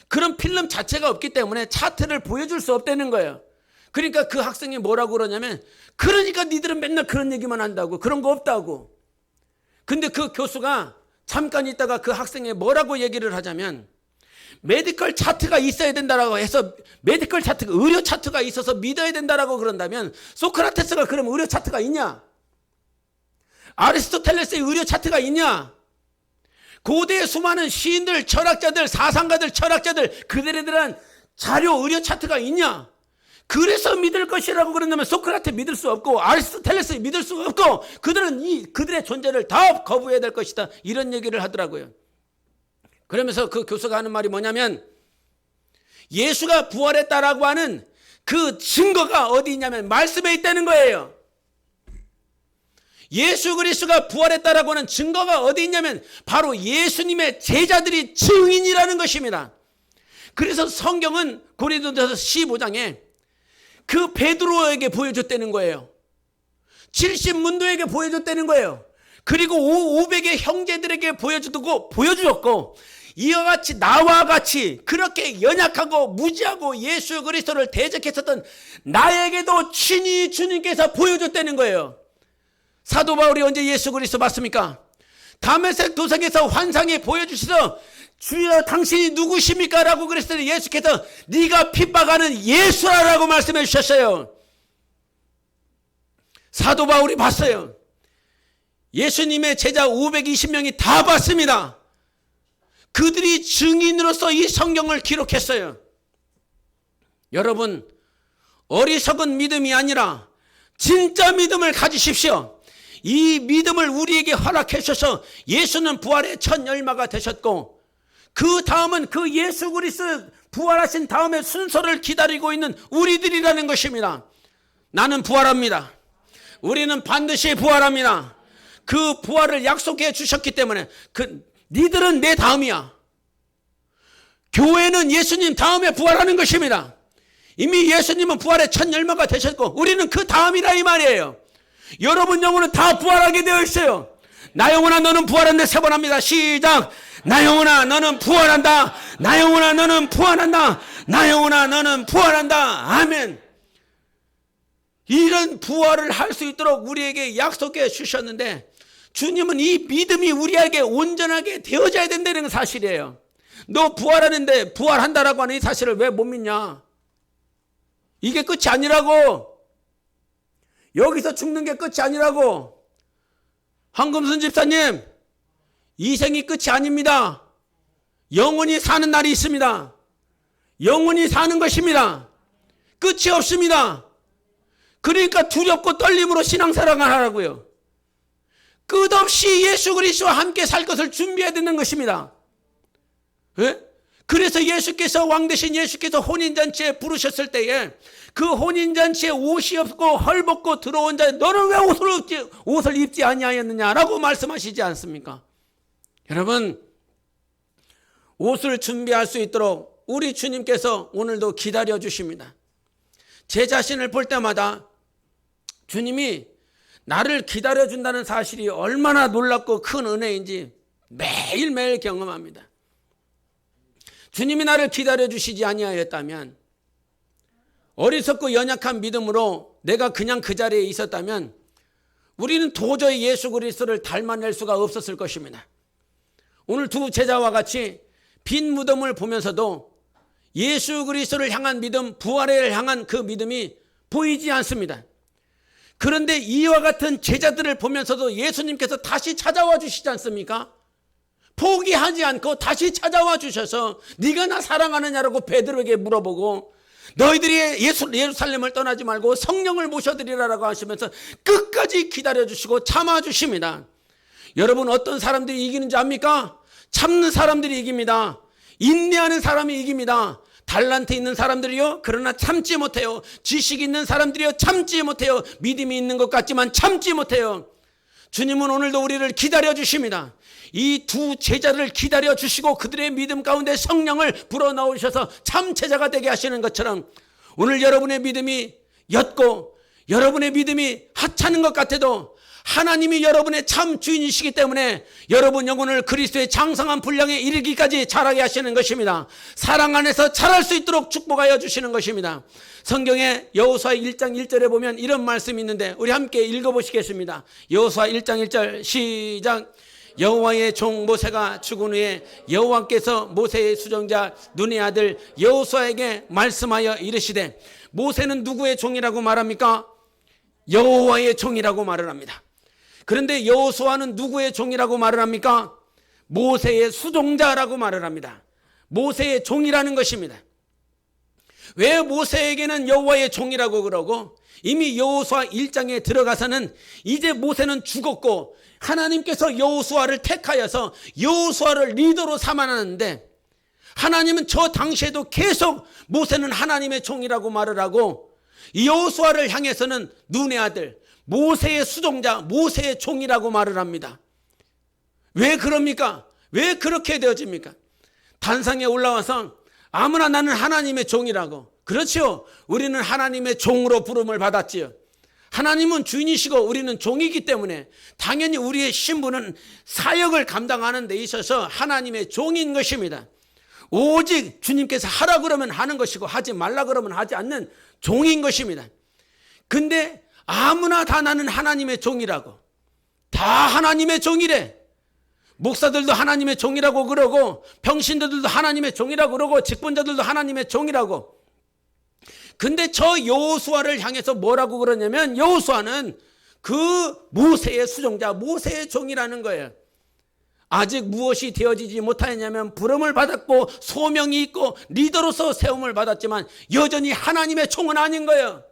그런 필름 자체가 없기 때문에 차트를 보여줄 수 없다는 거예요. 그러니까 그 학생이 뭐라고 그러냐면, 그러니까 니들은 맨날 그런 얘기만 한다고, 그런 거 없다고. 근데 그 교수가 잠깐 있다가 그 학생이 뭐라고 얘기를 하자면, 메디컬 차트가 있어야 된다라고 해서, 메디컬 차트가, 의료 차트가 있어서 믿어야 된다라고 그런다면 소크라테스가 그럼 의료 차트가 있냐? 아리스토텔레스의 의료 차트가 있냐? 고대의 수많은 시인들, 철학자들, 사상가들, 철학자들, 그들에 대한 자료, 의료 차트가 있냐? 그래서 믿을 것이라고 그런다면 소크라테 믿을 수 없고 아리스토텔레스 믿을 수 없고 그들은 그들의 존재를 다 거부해야 될 것이다, 이런 얘기를 하더라고요. 그러면서 그 교수가 하는 말이 뭐냐면, 예수가 부활했다라고 하는 그 증거가 어디 있냐면 말씀에 있다는 거예요. 예수 그리스도가 부활했다라고 하는 증거가 어디 있냐면 바로 예수님의 제자들이 증인이라는 것입니다. 그래서 성경은 고린도전서 15장에 그 베드로에게 보여줬다는 거예요. 70문도에게 보여줬다는 거예요. 그리고 500의 형제들에게 보여주었고, 이와 같이 나와 같이 그렇게 연약하고 무지하고 예수 그리스도를 대적했었던 나에게도 친히 주님께서 보여줬다는 거예요. 사도 바울이 언제 예수 그리스도 봤습니까? 다메섹 도성에서 환상에 보여주셔서 주여 당신이 누구십니까? 라고 그랬더니 예수께서 네가 핍박하는 예수라고 말씀해 주셨어요. 사도 바울이 봤어요. 예수님의 제자 520명이 다 봤습니다. 그들이 증인으로서 이 성경을 기록했어요. 여러분, 어리석은 믿음이 아니라 진짜 믿음을 가지십시오. 이 믿음을 우리에게 허락해 주셔서 예수는 부활의 첫 열마가 되셨고, 그 다음은 그 예수 그리스도 부활하신 다음에 순서를 기다리고 있는 우리들이라는 것입니다. 나는 부활합니다. 우리는 반드시 부활합니다. 그 부활을 약속해 주셨기 때문에 니들은 내 다음이야. 교회는 예수님 다음에 부활하는 것입니다. 이미 예수님은 부활의 첫 열마가 되셨고 우리는 그 다음이라 이 말이에요. 여러분 영혼은 다 부활하게 되어 있어요. 나 영혼아 너는 부활한다. 세 번 합니다. 시작. 나 영혼아 너는 부활한다. 나 영혼아 너는 부활한다. 나 영혼아 너는 부활한다. 아멘. 이런 부활을 할 수 있도록 우리에게 약속해 주셨는데, 주님은 이 믿음이 우리에게 온전하게 되어져야 된다는 사실이에요. 너 부활하는데 부활한다라고 하는 이 사실을 왜 못 믿냐? 이게 끝이 아니라고. 여기서 죽는 게 끝이 아니라고. 황금순 집사님, 이 생이 끝이 아닙니다. 영원히 사는 날이 있습니다. 영원히 사는 것입니다. 끝이 없습니다. 그러니까 두렵고 떨림으로 신앙생활을 하라고요. 끝없이 예수 그리스도와 함께 살 것을 준비해야 되는 것입니다. 예? 그래서 예수께서 왕 대신 예수께서 혼인잔치에 부르셨을 때에 그 혼인잔치에 옷이 없고 헐벗고 들어온 자에 너는 왜 옷을 입지 아니하였느냐라고 말씀하시지 않습니까? 여러분, 옷을 준비할 수 있도록 우리 주님께서 오늘도 기다려 주십니다. 제 자신을 볼 때마다 주님이 나를 기다려 준다는 사실이 얼마나 놀랍고 큰 은혜인지 매일매일 경험합니다. 주님이 나를 기다려 주시지 아니하였다면, 어리석고 연약한 믿음으로 내가 그냥 그 자리에 있었다면 우리는 도저히 예수 그리스도를 닮아낼 수가 없었을 것입니다. 오늘 두 제자와 같이 빈 무덤을 보면서도 예수 그리스도를 향한 믿음, 부활을 향한 그 믿음이 보이지 않습니다. 그런데 이와 같은 제자들을 보면서도 예수님께서 다시 찾아와 주시지 않습니까? 포기하지 않고 다시 찾아와 주셔서 네가 나 사랑하느냐라고 베드로에게 물어보고, 너희들이 예루살렘을 떠나지 말고 성령을 모셔드리라라고 하시면서 끝까지 기다려주시고 참아주십니다. 여러분, 어떤 사람들이 이기는 줄 압니까? 참는 사람들이 이깁니다. 인내하는 사람이 이깁니다. 달란트 있는 사람들이요, 그러나 참지 못해요. 지식 있는 사람들이요, 참지 못해요. 믿음이 있는 것 같지만 참지 못해요. 주님은 오늘도 우리를 기다려 주십니다. 이 두 제자를 기다려 주시고 그들의 믿음 가운데 성령을 불어넣으셔서 참 제자가 되게 하시는 것처럼, 오늘 여러분의 믿음이 옅고 여러분의 믿음이 하찮은 것 같아도 하나님이 여러분의 참 주인이시기 때문에 여러분 영혼을 그리스도의 장성한 분량에 이르기까지 자라게 하시는 것입니다. 사랑 안에서 자랄 수 있도록 축복하여 주시는 것입니다. 성경에 여호수아 1장 1절에 보면 이런 말씀이 있는데 우리 함께 읽어보시겠습니다. 여호수아 1장 1절 시작. 여호와의 종 모세가 죽은 후에 여호와께서 모세의 수종자 눈의 아들 여호수아에게 말씀하여 이르시되, 모세는 누구의 종이라고 말합니까? 여호와의 종이라고 말을 합니다. 그런데 여호수아는 누구의 종이라고 말을 합니까? 모세의 수종자라고 말을 합니다. 모세의 종이라는 것입니다. 왜 모세에게는 여호와의 종이라고 그러고, 이미 여호수아 1장에 들어가서는 이제 모세는 죽었고 하나님께서 여호수아를 택하여서 여호수아를 리더로 삼아놨는데, 하나님은 저 당시에도 계속 모세는 하나님의 종이라고 말을 하고 여호수아를 향해서는 눈의 아들, 모세의 수종자, 모세의 종이라고 말을 합니다. 왜 그럽니까? 왜 그렇게 되어집니까? 단상에 올라와서 아무나 나는 하나님의 종이라고. 그렇죠. 우리는 하나님의 종으로 부름을 받았지요. 하나님은 주인이시고 우리는 종이기 때문에 당연히 우리의 신분은 사역을 감당하는 데 있어서 하나님의 종인 것입니다. 오직 주님께서 하라 그러면 하는 것이고 하지 말라 그러면 하지 않는 종인 것입니다. 근데 아무나 다 나는 하나님의 종이라고, 다 하나님의 종이래. 목사들도 하나님의 종이라고 그러고, 평신도들도 하나님의 종이라고 그러고, 직분자들도 하나님의 종이라고. 근데 저 여호수아를 향해서 뭐라고 그러냐면, 여호수아는 그 모세의 수종자, 모세의 종이라는 거예요. 아직 무엇이 되어지지 못하였냐면 부름을 받았고 소명이 있고 리더로서 세움을 받았지만 여전히 하나님의 종은 아닌 거예요.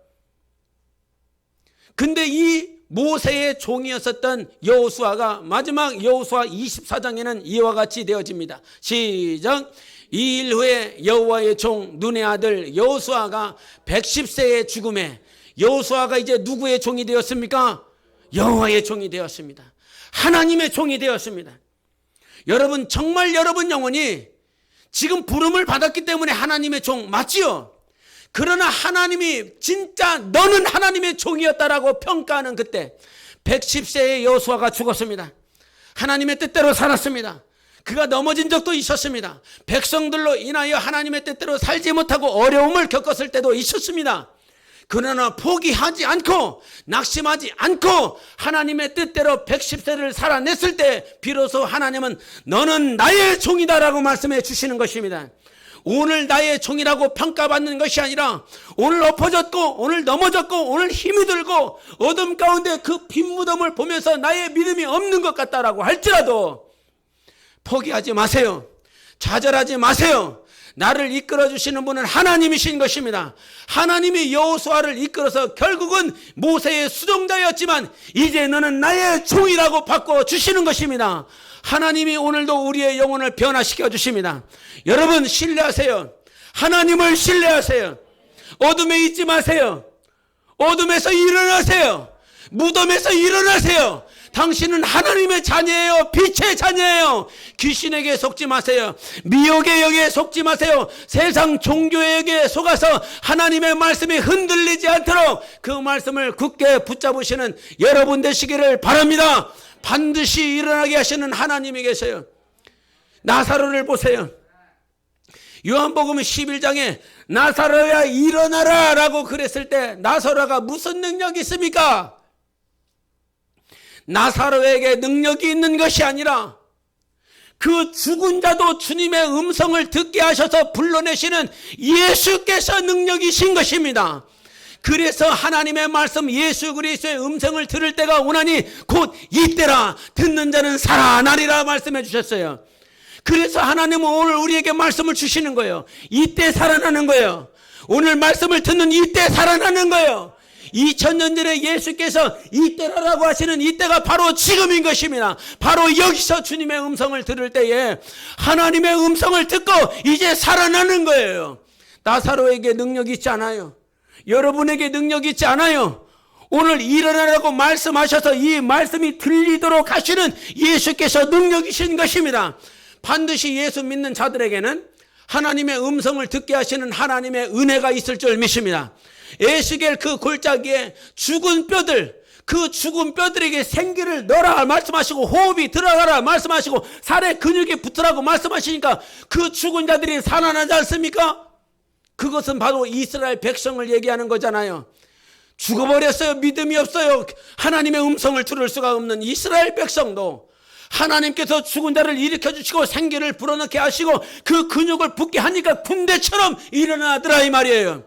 근데 이 모세의 종이었었던 여호수아가 마지막 여호수아 24장에는 이와 같이 되어집니다. 시작. 2일 후에 여호와의 종 눈의 아들 여호수아가 110세의 죽음에, 여호수아가 이제 누구의 종이 되었습니까? 여호와의 종이 되었습니다. 하나님의 종이 되었습니다. 여러분, 정말 여러분 영혼이 지금 부름을 받았기 때문에 하나님의 종 맞지요? 그러나 하나님이 진짜 너는 하나님의 종이었다라고 평가하는 그때 110세의 여호수아가 죽었습니다. 하나님의 뜻대로 살았습니다. 그가 넘어진 적도 있었습니다. 백성들로 인하여 하나님의 뜻대로 살지 못하고 어려움을 겪었을 때도 있었습니다. 그러나 포기하지 않고 낙심하지 않고 하나님의 뜻대로 110세를 살아냈을 때 비로소 하나님은 너는 나의 종이다라고 말씀해 주시는 것입니다. 오늘 나의 종이라고 평가받는 것이 아니라 오늘 엎어졌고 오늘 넘어졌고 오늘 힘이 들고 어둠 가운데 그 빈 무덤을 보면서 나의 믿음이 없는 것 같다라고 할지라도 포기하지 마세요. 좌절하지 마세요. 나를 이끌어 주시는 분은 하나님이신 것입니다. 하나님이 여호수아를 이끌어서 결국은 모세의 수종자였지만 이제 너는 나의 종이라고 바꿔 주시는 것입니다. 하나님이 오늘도 우리의 영혼을 변화시켜 주십니다. 여러분 신뢰하세요. 하나님을 신뢰하세요. 어둠에 있지 마세요. 어둠에서 일어나세요. 무덤에서 일어나세요. 당신은 하나님의 자녀예요. 빛의 자녀예요. 귀신에게 속지 마세요. 미혹의 영에 속지 마세요. 세상 종교의 영에 속아서 하나님의 말씀이 흔들리지 않도록 그 말씀을 굳게 붙잡으시는 여러분 되시기를 바랍니다. 반드시 일어나게 하시는 하나님이 계세요. 나사로를 보세요. 요한복음 11장에 나사로야 일어나라 라고 그랬을 때 나사로가 무슨 능력이 있습니까? 나사로에게 능력이 있는 것이 아니라 그 죽은 자도 주님의 음성을 듣게 하셔서 불러내시는 예수께서 능력이신 것입니다. 그래서 하나님의 말씀 예수 그리스도의 음성을 들을 때가 오나니 곧 이때라. 듣는 자는 살아나리라 말씀해 주셨어요. 그래서 하나님은 오늘 우리에게 말씀을 주시는 거예요. 이때 살아나는 거예요. 오늘 말씀을 듣는 이때 살아나는 거예요. 2000년 전에 예수께서 이때라고 하시는 이때가 바로 지금인 것입니다. 바로 여기서 주님의 음성을 들을 때에 하나님의 음성을 듣고 이제 살아나는 거예요. 나사로에게 능력이 있지 않아요. 여러분에게 능력이 있지 않아요. 오늘 일어나라고 말씀하셔서 이 말씀이 들리도록 하시는 예수께서 능력이신 것입니다. 반드시 예수 믿는 자들에게는 하나님의 음성을 듣게 하시는 하나님의 은혜가 있을 줄 믿습니다. 에스겔 그 골짜기에 죽은 뼈들, 그 죽은 뼈들에게 생기를 넣어라 말씀하시고 호흡이 들어가라 말씀하시고 살에 근육이 붙으라고 말씀하시니까 그 죽은 자들이 살아나지 않습니까? 그것은 바로 이스라엘 백성을 얘기하는 거잖아요. 죽어버렸어요. 믿음이 없어요. 하나님의 음성을 들을 수가 없는 이스라엘 백성도 하나님께서 죽은 자를 일으켜 주시고 생기를 불어넣게 하시고 그 근육을 붙게 하니까 군대처럼 일어나더라 이 말이에요.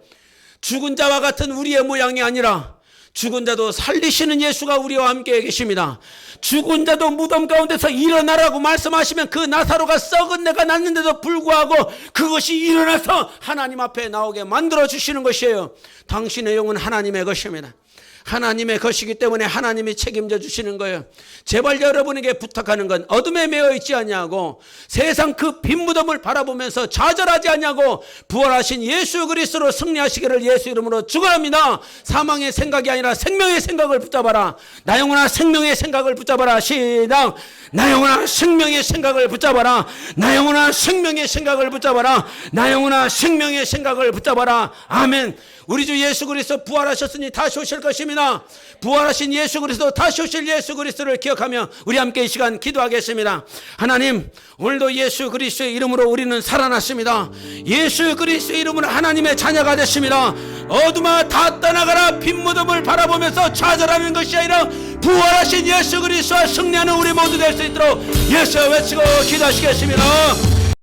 죽은 자와 같은 우리의 모양이 아니라 죽은 자도 살리시는 예수가 우리와 함께 계십니다. 죽은 자도 무덤 가운데서 일어나라고 말씀하시면 그 나사로가 썩은 내가 났는데도 불구하고 그것이 일어나서 하나님 앞에 나오게 만들어 주시는 것이에요. 당신의 영은 하나님의 것입니다. 하나님의 것이기 때문에 하나님이 책임져 주시는 거예요. 제발 여러분에게 부탁하는 건 어둠에 매여 있지 않냐고 세상 그 빈 무덤을 바라보면서 좌절하지 않냐고 부활하신 예수 그리스도로 승리하시기를 예수 이름으로 축원합니다. 사망의 생각이 아니라 생명의 생각을 붙잡아라. 나 영혼아 생명의 생각을 붙잡아라. 시작. 나 영혼아 생명의 생각을 붙잡아라. 나 영혼아 생명의 생각을 붙잡아라. 나 영혼아 생명의 생각을 붙잡아라. 아멘. 우리 주 예수 그리스도 부활하셨으니 다시 오실 것입니다. 부활하신 예수 그리스도 다시 오실 예수 그리스도를 기억하며 우리 함께 이 시간 기도하겠습니다. 하나님 오늘도 예수 그리스도의 이름으로 우리는 살아났습니다. 예수 그리스도의 이름으로 하나님의 자녀가 됐습니다. 어둠아 다 떠나가라. 빈 무덤을 바라보면서 좌절하는 것이 아니라 부활하신 예수 그리스도와 승리하는 우리 모두 될 수 있도록 예수 외치고 기도하시겠습니다.